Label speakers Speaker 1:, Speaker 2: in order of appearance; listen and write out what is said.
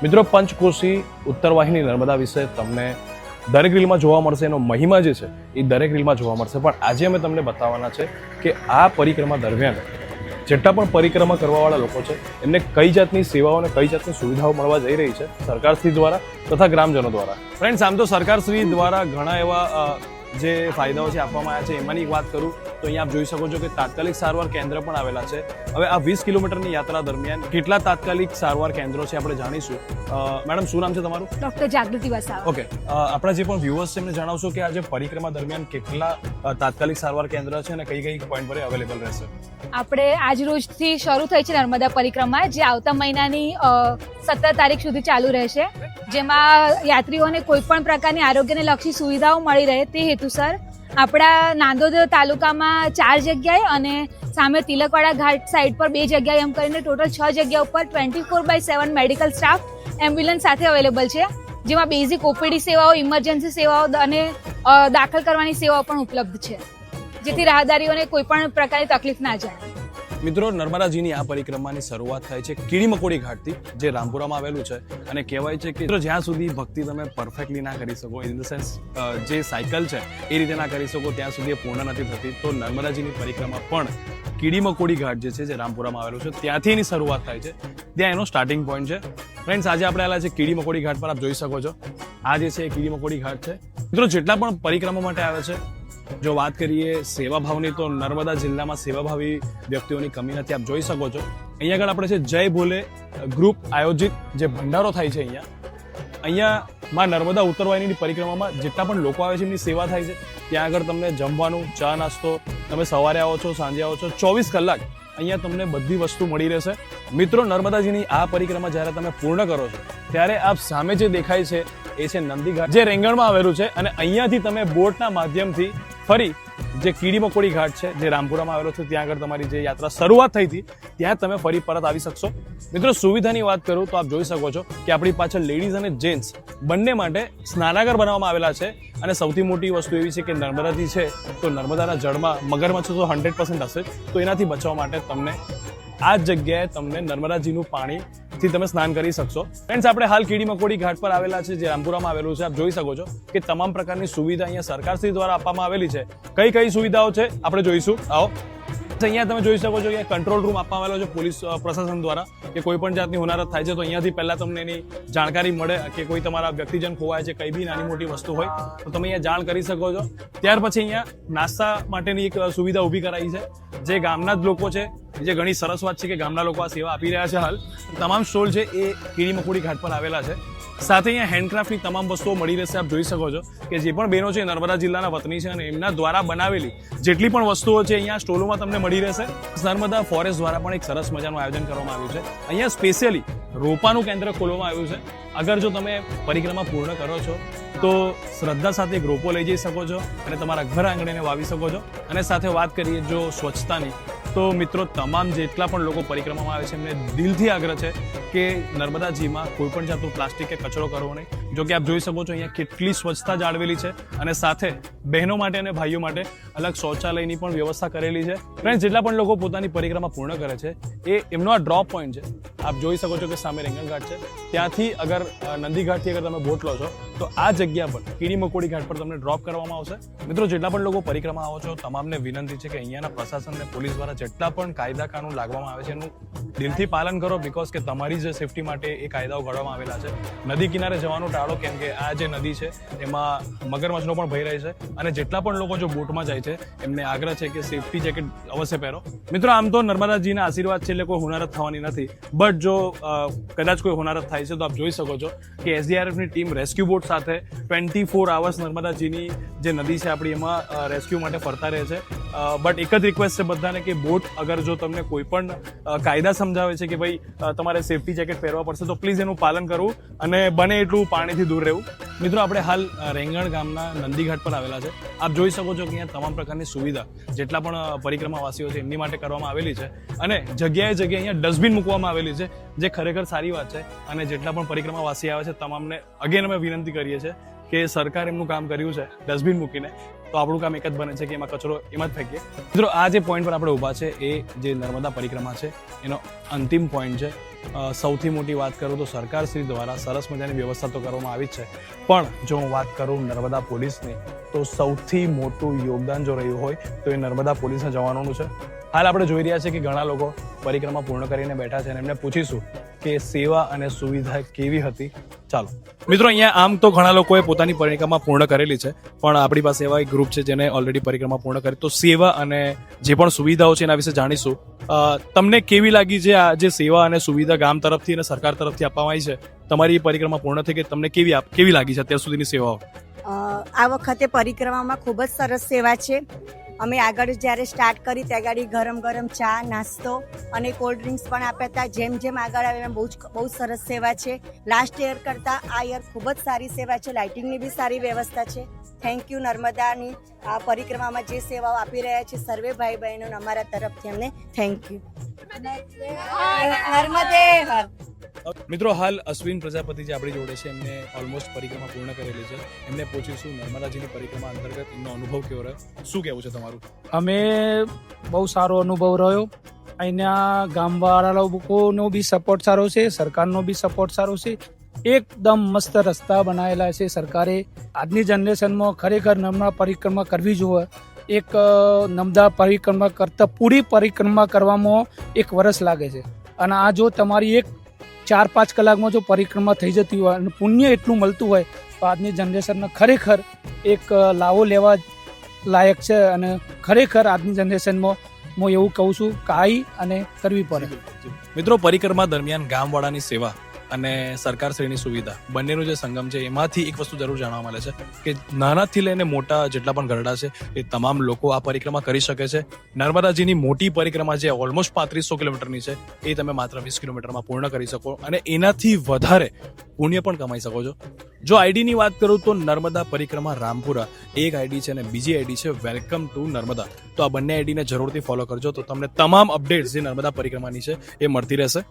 Speaker 1: મિત્રો પંચકોશી ઉત્તર વાહિની નર્મદા વિશે તમને દરેક રીલમાં જોવા મળશે, એનો મહિમા જે છે એ દરેક રીલમાં જોવા મળશે. પણ આજે અમે તમને બતાવવાના છે કે આ પરિક્રમા દરમિયાન જેટલા પણ પરિક્રમા કરવાવાળા લોકો છે એમને કઈ જાતની સેવાઓ અને કઈ જાતની સુવિધાઓ મળવા જઈ રહી છે સરકારશ્રી દ્વારા તથા ગ્રામજનો દ્વારા. ફ્રેન્ડ્સ, આમ તો સરકારશ્રી દ્વારા ઘણા એવા જે ફાયદાઓ છે આપવામાં આવ્યા છે. એમાંની એક વાત કરું તો અહીંયા આપ જોઈ શકો છો કે તાત્કાલિક સારવાર કેન્દ્ર પણ આવેલા છે. હવે આ 20 કિલોમીટરની યાત્રા દરમિયાન કેટલા તાત્કાલિક સારવાર કેન્દ્રો છે આપણે જાણીશું. મેડમ, શું નામ છે તમારું?
Speaker 2: ડોક્ટર જાગૃતિ વસાવા.
Speaker 1: ઓકે, આપણા જે પણ વ્યુઅર્સ છે એમને જણાવશો કે આ જે પરિક્રમા દરમિયાન કેટલા તાત્કાલિક સારવાર કેન્દ્ર છે અને કઈ કઈ પોઈન્ટ પર અવેલેબલ રહેશે?
Speaker 2: આપણે આજ રોજથી શરૂ થઈ છે નર્મદા પરિક્રમા, જે આવતા મહિનાની 17 તારીખ સુધી ચાલુ રહેશે, જેમાં યાત્રીઓને કોઈ પણ પ્રકારની આરોગ્યને લક્ષી સુવિધાઓ મળી રહે તે હેતુસર આપણા નાંદોદ તાલુકામાં 4 જગ્યાએ અને સામે તિલકવાડા ઘાટ સાઈડ પર 2 જગ્યાએ એમ કરીને ટોટલ 6 જગ્યા ઉપર 24/7 મેડિકલ સ્ટાફ એમ્બ્યુલન્સ સાથે અવેલેબલ છે, જેમાં બેઝિક ઓપીડી સેવાઓ, ઇમરજન્સી સેવાઓ અને દાખલ કરવાની સેવાઓ પણ ઉપલબ્ધ છે, જેથી રાહદારીઓને કોઈ પણ પ્રકારની તકલીફ ના જાય.
Speaker 1: મિત્રો, નર્મદાજીની આ પરિક્રમાની શરૂઆત થાય છે કીડી મકોડી ઘાટથી, જે રામપુરામાં આવેલું છે. અને કહેવાય છે કે જ્યાં સુધી ભક્તિ તમે પરફેક્ટલી ના કરી શકો, ઇન ધ સેન્સ જે સાયકલ છે એ રીતે ના કરી શકો, ત્યાં સુધી એ પૂર્ણ નથી થતી. તો નર્મદાજીની પરિક્રમા પણ કીડી મકોડી ઘાટ જે છે, જે રામપુરામાં આવેલું છે, ત્યાંથી એની શરૂઆત થાય છે. ત્યાં એનો સ્ટાર્ટિંગ પોઈન્ટ છે. ફ્રેન્ડ્સ, આજે આપણે આવેલા છે કીડી મકોડી ઘાટ પર. આપ જોઈ શકો છો આ જે છે એ કીડી મકોડી ઘાટ છે. મિત્રો, જેટલા પણ પરિક્રમા માટે આવે છે, જો વાત કરીએ સેવાભાવની, તો નર્મદા જિલ્લામાં સેવાભાવી વ્યક્તિઓની કમી નથી. આપ જોઈ શકો છો અહીંયા આગળ આપણે છે જય ભોલે ગ્રુપ આયોજિત જે ભંડારો થાય છે અહીંયા માં નર્મદા ઉત્તર વાહિનીની પરિક્રમામાં જેટલા પણ લોકો આવે છે એમની સેવા થાય છે. ત્યાં આગળ તમને જમવાનું, ચા નાસ્તો, તમે સવારે આવો છો, સાંજે આવો છો, 24 કલાક અહીંયા તમને બધી વસ્તુ મળી રહેશે. મિત્રો, નર્મદાજીની આ પરિક્રમા જ્યારે તમે પૂર્ણ કરો છો ત્યારે આપ સામે જે દેખાય છે એ છે નંદીઘાટ, જે રેંગણમાં આવેલું છે. અને અહીંયાથી તમે બોટના માધ્યમથી ફરી જે કીડી મકોડી ઘાટ છે, જે રામપુરામાં આવેલો છે, ત્યાં આગળ તમારી જે યાત્રા શરૂઆત થઈ હતી ત્યાં તમે ફરી પરત આવી શકશો. મિત્રો, સુવિધાની વાત કરું તો આપ જોઈ શકો છો કે આપણી પાછળ લેડીઝ અને જેન્ટ્સ બંને માટે સ્નાનાગાર બનાવવામાં આવેલા છે. અને સૌથી મોટી વસ્તુ એવી છે કે નર્મદાથી છે તો નર્મદાના જળમાં મગરમચ્છો તો 100% હશે, તો એનાથી બચવા માટે તમને આ જ જગ્યાએ તમને નર્મદાજીનું પાણીથી તમે સ્નાન કરી શકશો. ફ્રેન્ડ્સ, આપણે હાલ કીડી મકોડી ઘાટ પર આવેલા છે, જે રામપુરામાં આવેલું છે. આપ જોઈ શકો છો કે તમામ પ્રકારની સુવિધા અહીંયા સરકારશ્રી દ્વારા આપવામાં આવેલી છે. કઈ કઈ સુવિધાઓ છે આપણે જોઈશું. આવો, અહીંયા તમે જોઈ શકો છો કે કંટ્રોલ રૂમ આપવામાં આવેલો છે પોલીસ પ્રશાસન દ્વારા, કે કોઈ પણ જાતની હોનારત થાય છે તો અહીંયાથી પહેલા તમને એની જાણકારી મળે, કે કોઈ તમારા વ્યક્તિજન ખોવાય છે, કઈ બી નાની મોટી વસ્તુ હોય તો તમે અહીંયા જાણ કરી શકો છો. ત્યાર પછી અહીંયા નાસ્તા માટેની એક સુવિધા ઊભી કરાઈ છે, જે ગામના જ લોકો છે, જે ઘણી સરસ વાત છે કે ગામના લોકો આ સેવા આપી રહ્યા છે. હાલ તમામ સ્ટોલ છે એ કીડી મકોડી ઘાટ પર આવેલા છે. સાથે અહીંયા હેન્ડક્રાફ્ટની તમામ વસ્તુઓ મળી રહેશે. આપ જોઈ શકો છો કે જે પણ બહેનો છે નર્મદા જિલ્લાના વતની છે અને એમના દ્વારા બનાવેલી જેટલી પણ વસ્તુઓ છે અહીંયા સ્ટોલોમાં તમને મળી રહેશે. નર્મદા ફોરેસ્ટ દ્વારા પણ એક સરસ મજાનું આયોજન કરવામાં આવ્યું છે. અહીંયા સ્પેશિયલી રોપાનું કેન્દ્ર ખોલવામાં આવ્યું છે. અગર જો તમે પરિક્રમા પૂર્ણ કરો છો તો શ્રદ્ધા સાથે એક રોપો લઈ જઈ શકો છો અને તમારા ઘર આંગણે વાવી શકો છો. અને સાથે વાત કરીએ જો સ્વચ્છતાની, તો મિત્રો તમામ જેટલા પણ લોકો પરિક્રમામાં આવે છે એમને દિલથી આગ્રહ છે કે નર્મદાજીમાં કોઈ પણ જાતનું પ્લાસ્ટિક કે કચરો કરવો નહીં. જો કે આપ જોઈ શકો છો અહીંયા કેટલી સ્વચ્છતા જાળવેલી છે અને સાથે બહેનો માટે અને ભાઈઓ માટે અલગ શૌચાલયની પણ વ્યવસ્થા કરેલી છે. ફ્રેન્ડ્સ, જેટલા પણ લોકો પોતાની પરિક્રમા પૂર્ણ કરે છે એ એમનો આ ડ્રોપ પોઈન્ટ છે. આપ જોઈ શકો છો કે સામે રેંગણ ઘાટ છે, ત્યાંથી અગર નંદીઘાટથી અગર તમે બોટ લો છો તો આ જગ્યા પર કીડી મકોડી ઘાટ પર તમને ડ્રોપ કરવામાં આવશે. મિત્રો, જેટલા પણ લોકો પરિક્રમા આવો છો તમામને વિનંતી છે કે અહીંયાના પ્રશાસન અને પોલીસ દ્વારા જેટલા પણ કાયદા કાનૂન લાગવામાં આવે છે એનું દિલથી પાલન કરો, બીકોઝ કે તમારી જે સેફટી માટે એ કાયદાઓ ઘડવામાં આવેલા છે. નદી કિનારે જવાનું ટાળો, કેમ કે આ જે નદી છે એમાં મગરમચ્છનો પણ ભય રહે છે. અને જેટલા પણ લોકો જો બોટમાં જાય છે એમને આગ્રહ છે કે સેફટી જેકેટ અવશ્ય પહેરો. મિત્રો, આમ તો નર્મદાજીના આશીર્વાદ છે એટલે કોઈ હોનારત થવાની નથી, બટ જો કદાચ કોઈ હોનારત થાય છે તો આપ જોઈ શકો છો કે એસડીઆરએફની ટીમ રેસ્ક્યુ બોટ સાથે 24 અવર્સ નર્મદાજીની જે નદી છે આપણી એમાં રેસ્ક્યુ માટે ફરતા રહે છે. બટ એક જ રિક્વેસ્ટ છે બધાને કે બોટ અગર જો તમને કોઈ પણ કાયદા સમજાવે છે કે ભાઈ તમારે સેફટી જેકેટ પહેરવા પડશે તો પ્લીઝ એનું પાલન કરવું અને બને એટલું પાણીથી દૂર રહેવું. મિત્રો, આપણે હાલ રેંગણ ગામના નંદીઘાટ પર આવેલા છે. આપ જોઈ શકો છો કે અહીંયા તમામ પ્રકારની સુવિધા જેટલા પણ પરિક્રમાવાસીઓ છે એમની માટે કરવામાં આવેલી છે. અને જગ્યાએ જગ્યાએ અહીંયા ડસ્ટબિન મૂકવામાં આવેલી છે, જે ખરેખર સારી વાત છે. અને જેટલા પણ પરિક્રમાવાસી આવે છે તમામને અગેન અમે વિનંતી કરીએ છીએ કે સરકાર એમનું કામ કર્યું છે ડસ્ટબિન મૂકીને, તો આપણું કામ એક જ બને છે કે એમાં કચરો એમાં જ ફેંકીએ. મિત્રો, આ જે પોઈન્ટ પર આપણે ઊભા છે એ જે નર્મદા પરિક્રમા છે એનો અંતિમ પોઈન્ટ છે. સૌથી મોટી વાત કરું તો સરકારશ્રી દ્વારા સરસ મજાની વ્યવસ્થા તો કરવામાં આવી જ છે, પણ જો હું વાત કરું નર્મદા પોલીસની, તો સૌથી મોટું યોગદાન જો રહ્યું હોય તો એ નર્મદા પોલીસના જવાનોનું છે. હાલ આપણે જોઈ રહ્યા છીએ કે ઘણા લોકો પરિક્રમા પૂર્ણ કરીને બેઠા છે અને એમને પૂછીશું કે સેવા અને સુવિધા કેવી હતી. ચાલો મિત્રો, અહીંયા આમ તો ઘણા લોકોએ પોતાની પરિક્રમા પૂર્ણ કરેલી છે, પણ આપણી પાસે એવા એક ગ્રુપ છે જેને ઓલરેડી પરિક્રમા પૂર્ણ કરી. તો સેવા અને જે પણ સુવિધાઓ છે એના વિશે જાણીશું. તમને કેવી લાગી છે આ જે સેવા અને સુવિધા ગામ તરફથી અને સરકાર તરફથી આપવામાં આવી છે? તમારી પરિક્રમા પૂર્ણ થઈ કે તમને કેવી લાગી છે અત્યાર સુધીની સેવાઓ?
Speaker 3: આ વખતે પરિક્રમામાં ખૂબ જ સરસ સેવા છે. અમે આગળ જ્યારે સ્ટાર્ટ કરી ત્યાં આગળ ગરમ ગરમ ચા, નાસ્તો અને કોલ્ડ ડ્રિંક્સ પણ આપ્યા હતા. જેમ આગળ આવે એમ બહુ જ સરસ સેવા છે. લાસ્ટ યર કરતાં આ યર ખૂબ જ સારી સેવા છે. લાઇટિંગની બી સારી વ્યવસ્થા છે. થેન્ક યુ નર્મદાની આ પરિક્રમામાં જે સેવાઓ આપી રહ્યા છે સર્વે ભાઈ બહેનોને અમારા તરફથી અમને થેન્ક યુ. નર્મદે હર.
Speaker 1: મિત્રો, હાલ અશ્વિન પ્રજાપતિ જે આપણી જોડે છે એમને ઓલમોસ્ટ પરિક્રમા પૂર્ણ કરેલી છે. એમને પૂછીશું નર્મદાજીની પરિક્રમા અંતર્ગત એમનો અનુભવ કેવો રહ્યો, શું કહેવું છે તમારું?
Speaker 4: અમે બહુ સારો અનુભવ રહ્યો. અહીંના ગામવાળા લોકોનો બી સપોર્ટ સારો છે, સરકારનો બી સપોર્ટ સારો છે. એકદમ મસ્ત રસ્તા બનાવેલા છે સરકારે. આજની જનરેશનમાં ખરેખર નર્મદા પરિક્રમા કરવી જોઈએ. એક નર્મદા પરિક્રમા કરતાં પૂરી પરિક્રમા કરવામાં 1 વર્ષ લાગે છે, અને આ જો તમારી 4-5 કલાકમાં જો પરિક્રમા થઈ જતી હોય અને પુણ્ય એટલું મળતું હોય તો આજની જનરેશનને ખરેખર એક લાવો લેવા લાયક છે. અને ખરેખર આજની જનરેશનમાં હું એવું કહું છું કે આવી અને કરવી પડે.
Speaker 1: મિત્રો, પરિક્રમા દરમિયાન ગામવાળાની સેવા અને સરકારશ્રીની સુવિધા બંનેનો જે સંગમ છે એમાંથી એક વસ્તુ જરૂર જાણવા મળે છે કે નાનાથી લઈને મોટા જેટલા પણ ગરડા છે એ તમામ લોકો આ પરિક્રમા કરી શકે છે. નર્મદાજીની મોટી પરિક્રમા જે ઓલમોસ્ટ 3500 કિલોમીટરની છે એ તમે માત્ર 20 કિલોમીટરમાં પૂર્ણ કરી શકો અને એનાથી વધારે પુણ્ય પણ કમાઈ શકો છો. જો આઈડીની વાત કરું તો નર્મદા પરિક્રમા રામપુરા એક આઈડી છે અને બીજી આઈડી છે વેલકમ ટુ નર્મદા. તો આ બંને આઈડીને જરૂરથી ફોલો કરજો તો તમને તમામ અપડેટ્સ જે નર્મદા પરિક્રમાની છે એ મળતી રહેશે.